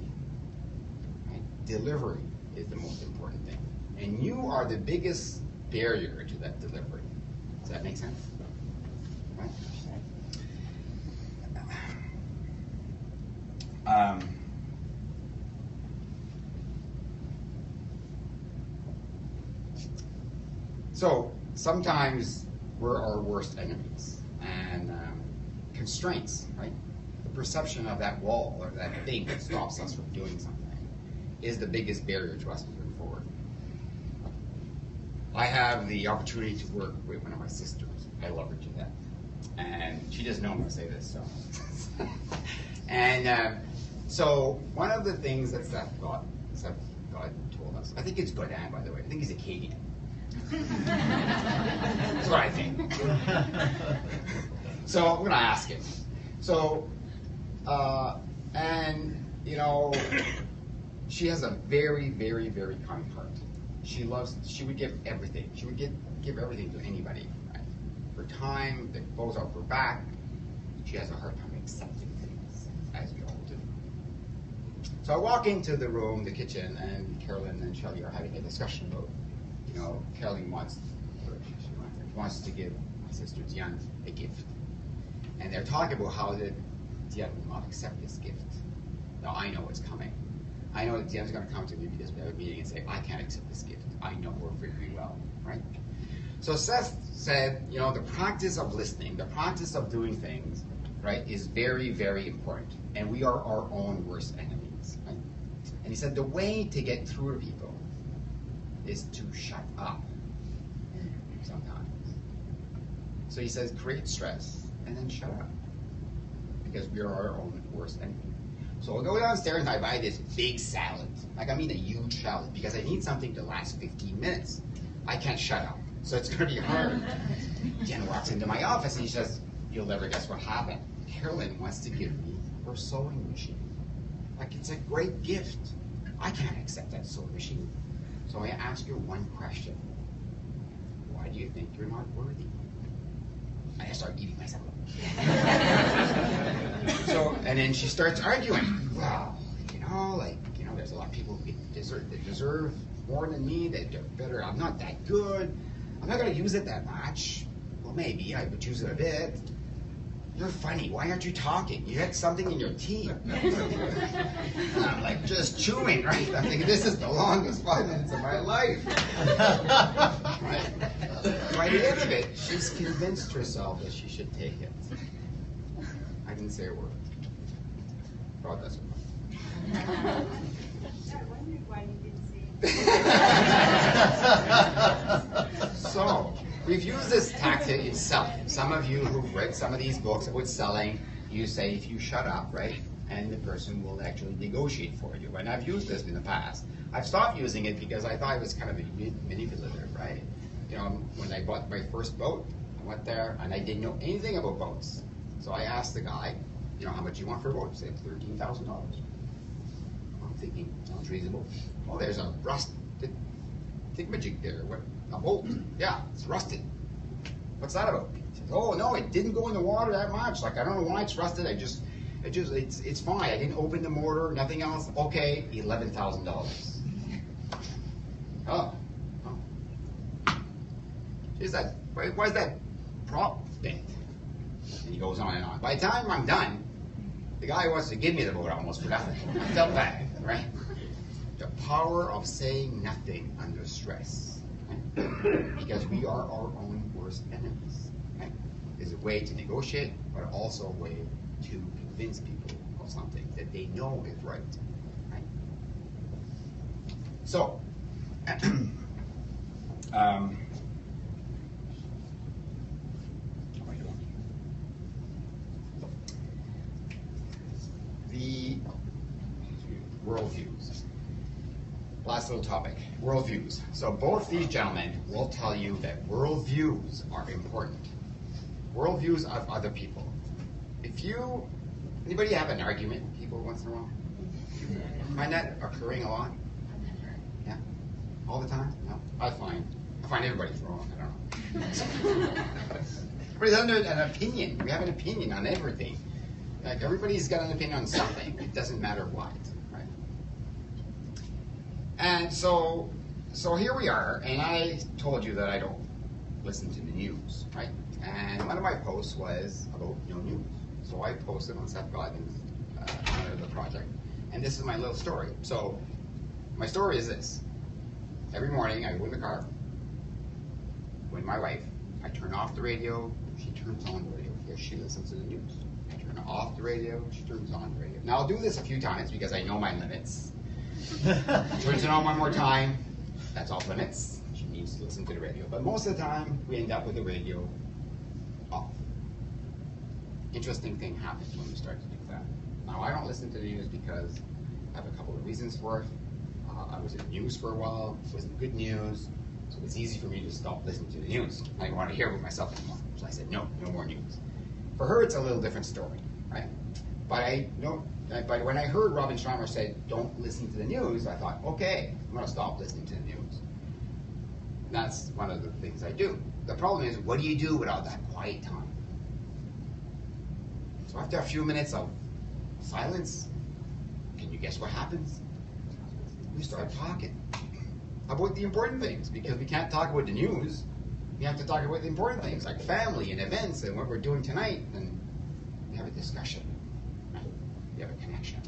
Right? Delivery is the most important thing, and you are the biggest barrier to that delivery. Does that make sense? Right? So sometimes we're our worst enemies, and constraints, right? The perception of that wall or that thing that stops us from doing something is the biggest barrier to us moving forward. I have the opportunity to work with one of my sisters. I love her to death, and she doesn't know I'm going to say this, so. And so one of the things that Seth Godin told us, I think it's Godin, by the way. I think he's Acadian. That's what I think. So I'm going to ask him. So, and you know, she has a very, very, very kind heart. She would give everything. She would give everything to anybody. Right? Her time, the clothes off her back. She has a hard time accepting things, as we all do. So I walk into the room, the kitchen, and Carolyn and Shelley are having a discussion about, Carolyn wants to give my sister Diane a gift. And they're talking about how Diane will not accept this gift. Now I know what's coming. I know that Diane's going to come to me because we have a meeting and say, I can't accept this gift. I know her very well, right? So Seth said, the practice of listening, the practice of doing things, right, is very, very important. And we are our own worst enemies, right? And he said the way to get through to people is to shut up sometimes. So he says, create stress and then shut up. Because we are our own worst enemy. So I'll go downstairs and I buy this big salad. Like, I mean a huge salad, because I need something to last 15 minutes. I can't shut up, so it's going to be hard. Jen walks into my office and she says, you'll never guess what happened. Carolyn wants to give me her sewing machine. Like, it's a great gift. I can't accept that sewing machine. So I ask her one question. Why do you think you're not worthy? I start eating myself. And then she starts arguing. Well, there's a lot of people that deserve more than me, that they're better. I'm not that good. I'm not going to use it that much. Well, maybe I would use it a bit. You're funny. Why aren't you talking? You had something in your teeth. And I'm like just chewing, right? I'm thinking, this is the longest 5 minutes of my life. Right? By the end of it, she's convinced herself that she should take it. I didn't say a word. God doesn't know. I wondered why you didn't say it. So, we've used this tactic in selling. Some of you who've read some of these books about selling, you say if you shut up, right, and the person will actually negotiate for you. And I've used this in the past. I've stopped using it because I thought it was kind of manipulative, right? When I bought my first boat, I went there and I didn't know anything about boats. So I asked the guy, how much you want for a boat? He said $13,000. I'm thinking, sounds reasonable. Oh, there's a rusted thingamajig there. What? A boat? Yeah, it's rusted. What's that about? He says, oh no, it didn't go in the water that much. Like, I don't know why it's rusted. It's fine. I didn't open the motor, nothing else. Okay, $11,000. Oh. Is that, why is that prop bent? And he goes on and on. By the time I'm done, the guy wants to give me the boat almost for nothing. I felt bad, right? The power of saying nothing under stress, right? Because we are our own worst enemies, right? Is a way to negotiate, but also a way to convince people of something that they know is right, right? So, the worldviews. Last little topic, worldviews. So both these gentlemen will tell you that worldviews are important. Worldviews of other people. Anybody have an argument with people once in a while? Find that occurring a lot? Yeah? All the time? No? I find everybody's wrong, I don't know. Everybody's under an opinion. We have an opinion on everything. Like, everybody's got an opinion on something. It doesn't matter what, right? And so here we are, and I told you that I don't listen to the news, right? And one of my posts was about news. So I posted on Seth Godin's the project, and this is my little story. So my story is this: every morning I go in the car with my wife. I turn off the radio. She turns on the radio because she listens to the news. Turn off the radio, she turns on the radio. Now I'll do this a few times because I know my limits. Turns it on one more time, that's off limits. She needs to listen to the radio. But most of the time, we end up with the radio off. Interesting thing happens when we start to do that. Now I don't listen to the news because I have a couple of reasons for it. I was in the news for a while, it wasn't good news, so it's easy for me to stop listening to the news. I didn't want to hear about myself anymore. So I said, no more news. For her, it's a little different story, right? But when I heard Robin Sharma say, don't listen to the news, I thought, okay, I'm going to stop listening to the news. And that's one of the things I do. The problem is, what do you do without that quiet time? So after a few minutes of silence, can you you guess what happens? We start talking about the important things, because we can't talk about the news. We have to talk about the important things, like family and events and what we're doing tonight, and we have a discussion. Right? We have a connection.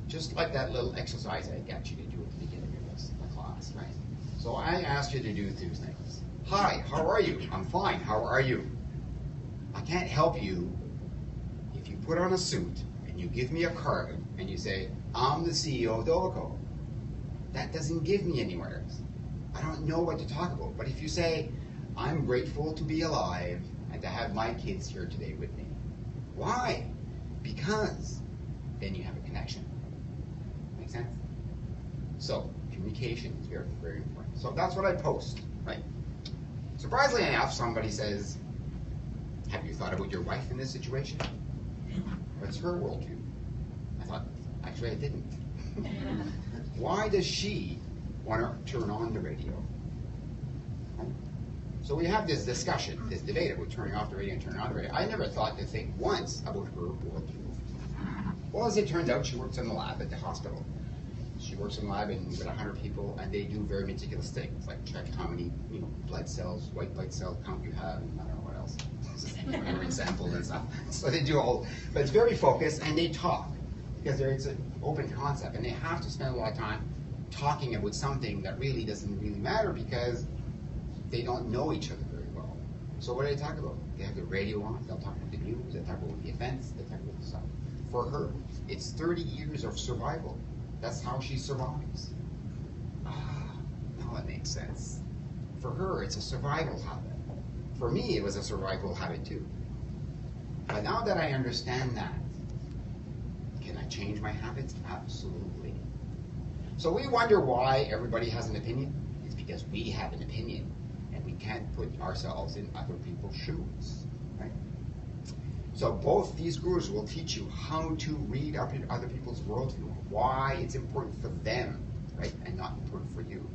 Just like that little exercise I got you to do at the beginning of the class, right? So I asked you to do 2 things. Hi, how are you? I'm fine, how are you? I can't help you if you put on a suit and you give me a card and you say, I'm the CEO of Dovico. That doesn't give me anywhere. I don't know what to talk about. But if you say, I'm grateful to be alive and to have my kids here today with me. Why? Because then you have a connection. Make sense? So communication is very, very important. So that's what I post, right? Surprisingly enough, somebody says, have you thought about your wife in this situation? What's her worldview? I thought, actually I didn't. Why does she want to turn on the radio? So we have this discussion, this debate about turning off the radio and turning on the radio. I never thought to think once about her worldview. Well, as it turns out, she works in the lab at the hospital. She works in the lab with 100 people, and they do very meticulous things, like check how many blood cells, white blood cell count you have, and I don't know what else, urine samples and stuff. So they do all, but it's very focused, and they talk, because it's an open concept, and they have to spend a lot of time talking about something that really doesn't really matter, because they don't know each other very well. So what do they talk about? They have the radio on, they'll talk about the news, they talk about the events, they talk about the stuff. For her, it's 30 years of survival. That's how she survives. Now it makes sense. For her, it's a survival habit. For me, it was a survival habit too. But now that I understand that, can I change my habits? Absolutely. So we wonder why everybody has an opinion. It's because we have an opinion, and we can't put ourselves in other people's shoes, right? So both these gurus will teach you how to read other people's worldview, why it's important for them, right, and not important for you.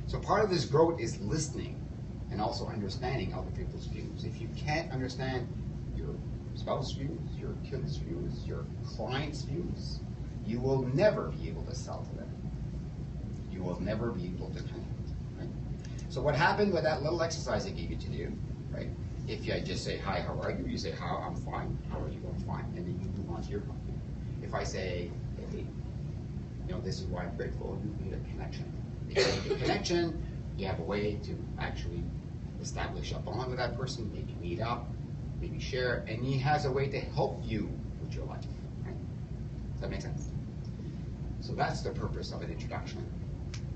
So part of this growth is listening and also understanding other people's views. If you can't understand your spouse's views, your kids' views, your clients' views, you will never be able to sell to them. You will never be able to connect, right? So what happened with that little exercise I gave you to do, right? If I just say, hi, how are you? You say, how, I'm fine. How are you? I'm fine. And then you move on to your company. If I say, hey, this is why I'm grateful, you need a connection. If you need a connection, you have a way to actually establish a bond with that person, maybe meet up, maybe share, and he has a way to help you with your life, right? Does that make sense? So that's the purpose of an introduction,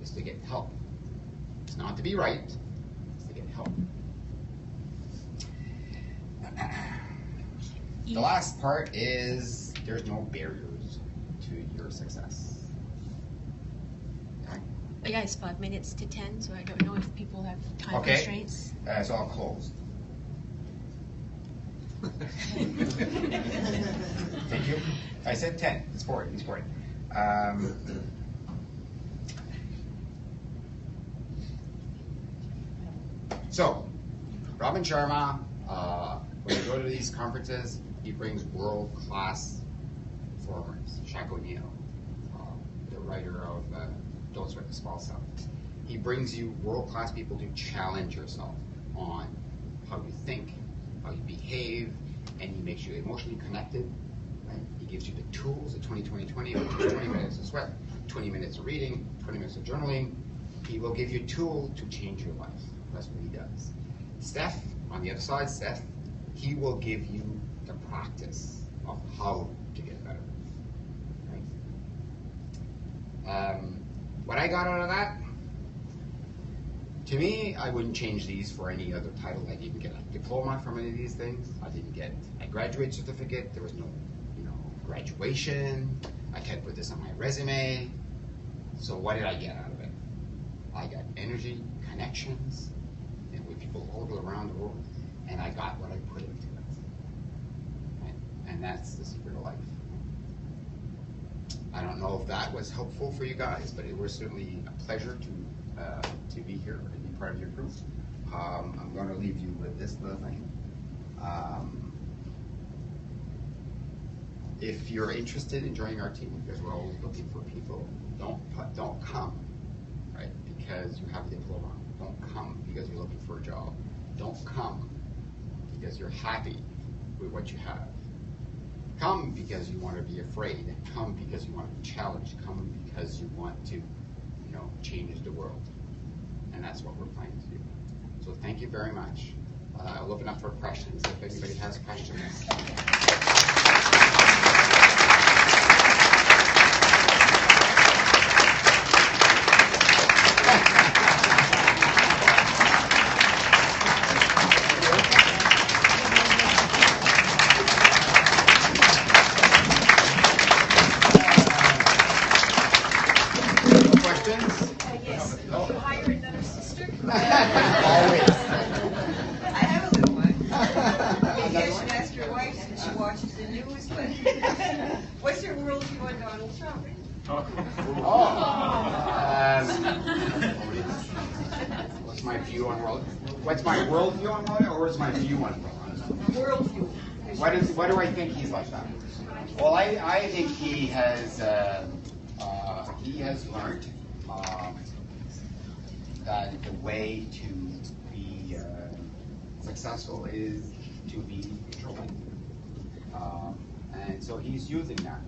is to get help. It's not to be right, it's to get help. The last part is there's no barriers to your success. Okay? Yeah, it's 5 minutes to 10, so I don't know if people have time constraints. It's all closed. Thank you. I said 10. It's 40. It's 40. So, Robin Sharma, when we go to these conferences, he brings world-class performers. Shaq O'Neal, the writer of Don't Sweat the Small Stuff. He brings you world-class people to challenge yourself on how you think, how you behave, and he makes you emotionally connected. Right? He gives you the tools, the 20-20-20, which is 20 minutes of sweat, 20 minutes of reading, 20 minutes of journaling. He will give you a tool to change your life. That's what he does. Seth, on the other side, Seth, he will give you the practice of how to get better. Right? What I got out of that, to me, I wouldn't change these for any other title. I didn't get a diploma from any of these things. I didn't get a graduate certificate. There was no, graduation. I can't put this on my resume. So what did I get out of it? I got energy, connections, and with people all around the world, and I got what I put into it. Right? And that's the secret of life. I don't know if that was helpful for you guys, but it was certainly a pleasure to be here and be part of your group. I'm going to leave you with this little thing. if you're interested in joining our team, because we're always looking for people, don't come, right? Because you have a diploma. Don't come because you're looking for a job. Don't come because you're happy with what you have. Come because you want to be afraid. Come because you want to be challenged. Come because you want to, change the world. And that's what we're planning to do. So thank you very much. I'll open up for questions if anybody has questions. Yes. You hire another sister? Always. I have a little one. Maybe I should ask your wife since she watches the news, but what's your worldview on Donald Trump? What's my view on world? What's my worldview on world, or what's my view on world? Worldview. What do I think he's like that? Well, I think he has learned that the way to be successful is to be controlled, and so he's using that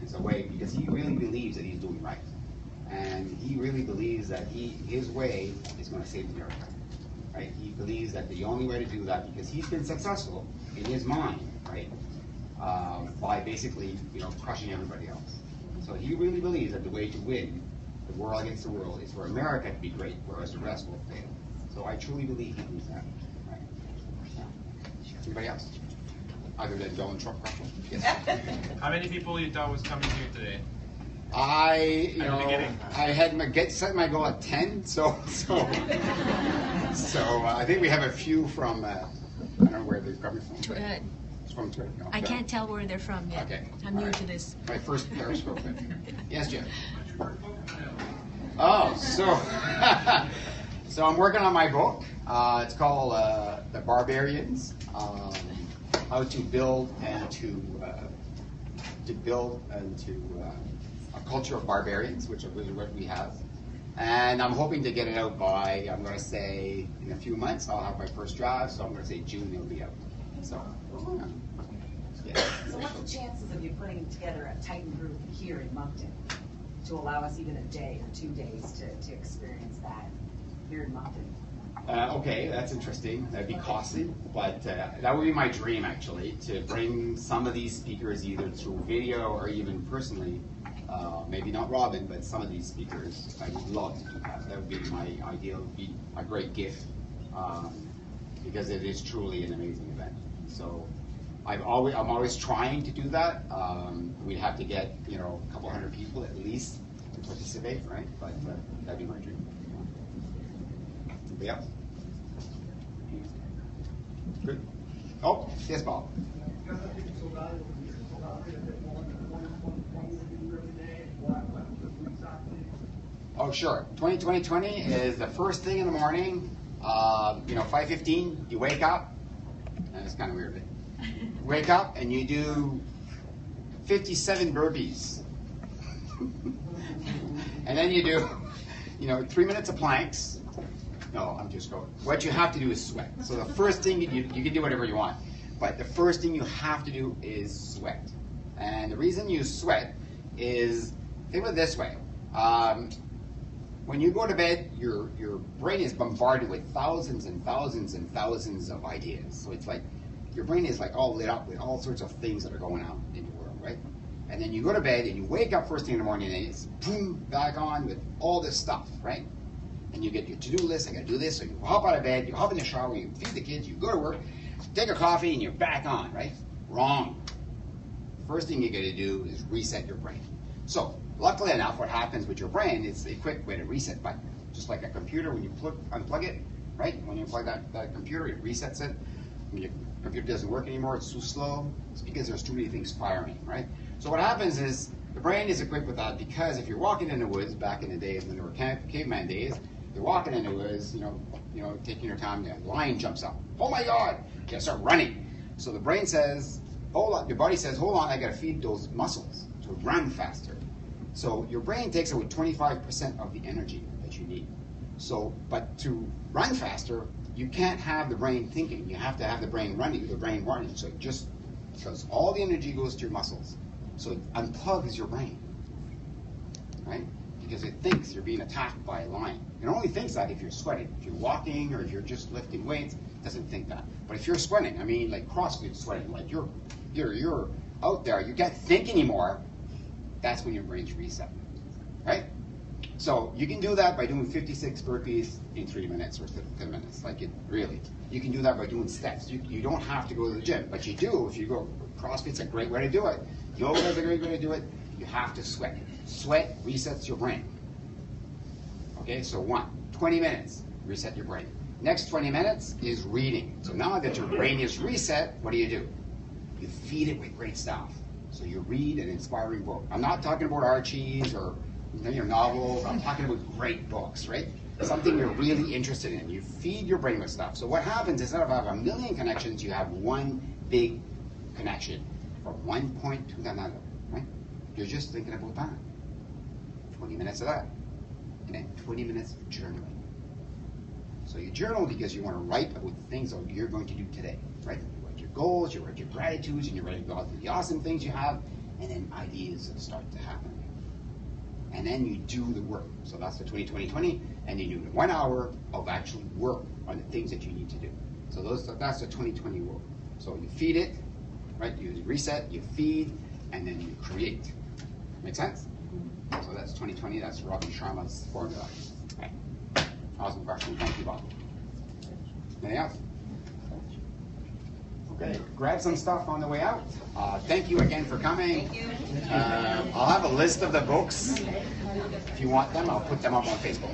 as a way because he really believes that he's doing right, and he really believes that his way is going to save America. Right? He believes that the only way to do that, because he's been successful in his mind, right, by basically crushing everybody else. So he really believes that the way to win the world against the world is for America to be great, whereas the rest will fail. So I truly believe he believes that. Right? Anybody else? Other than Donald Trump questions? Yes. How many people you thought was coming here today? I had set my goal at 10, so I think we have a few from I don't know where they're coming from. It's from Twitter. No, I can't tell where they're from yet. Okay. I'm new to this. My first Periscope. Yes, Jeff. Oh, so I'm working on my book. It's called The Barbarians: How to Build and to a culture of barbarians, which is what we have. And I'm hoping to get it out by, I'm going to say, in a few months. I'll have my first draft, so I'm going to say June it'll be out. So, yeah. So what's the chances of you putting together a Titan group here in Moncton to allow us even a day or 2 days to experience that here in Moncton? Okay, that's interesting. That'd be costly, but that would be my dream, actually, to bring some of these speakers either through video or even personally. Maybe not Robin, but some of these speakers. I would love to do that. That would be my ideal. Would be a great gift because it is truly an amazing event. So I'm always trying to do that. We'd have to get a couple hundred people at least to participate, right? But that'd be my dream. Anybody else? Good. Oh, yes, Bob. Oh, sure. 2020 is the first thing in the morning. 5:15. You wake up, and it's kind of weird. Wake up and you do 57 burpees, and then you do, 3 minutes of planks. No, I'm just going. What you have to do is sweat. So the first thing you can do whatever you want, but the first thing you have to do is sweat. And the reason you sweat is, think of it this way. When you go to bed, your brain is bombarded with thousands and thousands and thousands of ideas. So it's like your brain is like all lit up with all sorts of things that are going on in the world, right? And then you go to bed and you wake up first thing in the morning and it's boom, back on with all this stuff, right? And you get your to-do list, I gotta do this, so you hop out of bed, you hop in the shower, you feed the kids, you go to work, take a coffee, and you're back on, right? Wrong. First thing you gotta do is reset your brain. So, luckily enough, what happens with your brain is a quick way to reset button. Just like a computer, when you unplug it, right? When you unplug that computer, it resets it. When your computer doesn't work anymore, it's too slow. It's because there's too many things firing, right? So what happens is, the brain is equipped with that because if you're walking in the woods, back in the days when there were caveman days, you're walking in the woods, taking your time, the lion jumps up. Oh my God! You start running. So the brain says, hold on, your body says, hold on, I gotta feed those muscles to run faster. So your brain takes about 25% of the energy that you need. So, but to run faster, you can't have the brain thinking. You have to have the brain running, So just, because all the energy goes to your muscles. So it unplugs your brain, right? Because it thinks you're being attacked by a lion. It only thinks that if you're sweating. If you're walking or if you're just lifting weights, it doesn't think that. But if you're sweating, I mean like CrossFit sweating, like you're out there, you can't think anymore, that's when your brain's reset, right? So you can do that by doing 56 burpees in 3 minutes or 10 minutes, like it really. You can do that by doing steps. You don't have to go to the gym, but you do if you go. CrossFit's a great way to do it. Yoga is a great way to do it. You have to sweat. Sweat resets your brain. Okay, so 20 minutes, reset your brain. Next 20 minutes is reading. So now that your brain is reset, what do? You feed it with great stuff. So you read an inspiring book. I'm not talking about Archie's or novels. I'm talking about great books, right? Something you're really interested in. You feed your brain with stuff. So what happens, instead of having a million connections, you have one big connection from one point to another, right? You're just thinking about that. 20 minutes of that. And then 20 minutes of journaling. So you journal because you want to write about the things that you're going to do today, right? You write your goals, you write your gratitudes, and you write about the awesome things you have, and then ideas start to happen. And then you do the work. So that's the 20-20-20, and you do 1 hour of actually work on the things that you need to do. So that's the 20-20 work. So you feed it, right? You reset, you feed, and then you create. Make sense? So that's 20-20, that's Robin Sharma's formula. Okay. Awesome question, thank you, Bob. Anything else? Okay, grab some stuff on the way out. Thank you again for coming. Thank you. I'll have a list of the books. If you want them, I'll put them up on Facebook.